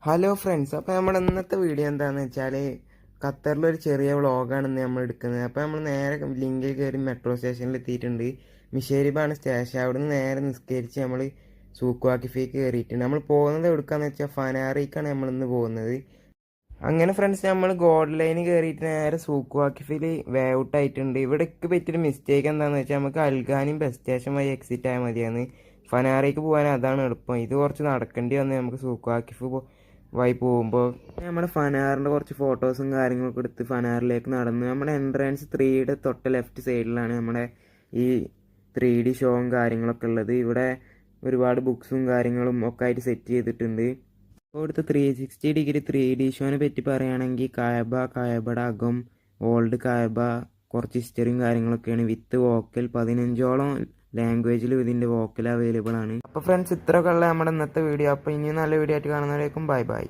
Hello friends, അപ്പോൾ നമ്മുടെ ഇന്നത്തെ വീഡിയോ എന്താണെന്ന് വെച്ചാൽ ഖത്തറിലൊരു ചെറിയ വ്ളോഗാണ് ഇന്ന് നമ്മൾ എടുക്കുന്നത്. അപ്പോൾ നമ്മൾ നേരെ ലിങ്കിൽ കയറി മെട്രോ സ്റ്റേഷനിൽ എത്തിയിട്ടുണ്ട്. മിഷേരിബാണ് സ്റ്റേഷൻ. അവിടെ നിന്ന് നേരെ നിസ്കരിച്ച് നമ്മൾ സൂക്ക് വാക്കിഫിക്ക് കയറിയിട്ടുണ്ട്. നമ്മൾ പോകുന്നത് എവിടുക്കാന്ന് വെച്ചാൽ ഫനാറിക്കാണ് നമ്മളിന്ന് പോകുന്നത്. അങ്ങനെ ഫ്രണ്ട്സ്, നമ്മൾ ഗോൾഡ് ലൈന് കയറിയിട്ട് നേരെ സൂക്ക് വാക്കിഫിൽ വേ ഔട്ട് ആയിട്ടുണ്ട്. ഇവിടേക്ക് പറ്റിയൊരു മിസ്റ്റേക്ക് എന്താണെന്ന് വെച്ചാൽ നമുക്ക് അൽഗാനും ബസ് സ്റ്റേഷൻ വഴി എക്സിറ്റ് ആയാൽ മതിയാണ്. ഫനാറിക്ക് പോകാൻ അതാണ് എളുപ്പം. ഇത് കുറച്ച് നടക്കേണ്ടി വന്ന് നമുക്ക് സൂക്ക് വാക്കിഫ് വഴി പോകുമ്പോൾ നമ്മുടെ ഫനാറിൻ്റെ കുറച്ച് ഫോട്ടോസും കാര്യങ്ങളൊക്കെ എടുത്ത് ഫനാറിലേക്ക് നടന്ന് നമ്മുടെ എൻട്രൻസ് 3യുടെ തൊട്ട് ലെഫ്റ്റ് സൈഡിലാണ് നമ്മുടെ ഈ 3D ഷോയും കാര്യങ്ങളൊക്കെ ഉള്ളത്. ഇവിടെ ഒരുപാട് ബുക്സും കാര്യങ്ങളും ഒക്കെ ആയിട്ട് സെറ്റ് ചെയ്തിട്ടുണ്ട്. ഇപ്പോൾ ഇവിടുത്തെ 360 ഡിഗ്രി 3D ഷോനെ പറ്റി പറയുകയാണെങ്കിൽ കായബയുടെ അകം, ഓൾഡ് കായബ, കുറച്ച് ഹിസ്റ്ററിയും കാര്യങ്ങളൊക്കെയാണ്. വിത്ത് വോക്കൽ 15ഓളം ലാംഗ്വേജിലും ഇതിൻ്റെ വോക്കൽ അവൈലബിൾ ആണ്. അപ്പോൾ ഫ്രണ്ട്സ്, ഇത്രയൊക്കെ ഉള്ള നമ്മുടെ ഇന്നത്തെ വീഡിയോ. അപ്പോൾ ഇനി നല്ല വീഡിയോ ആയിട്ട് കാണുന്നവരേക്കും ബൈ ബൈ.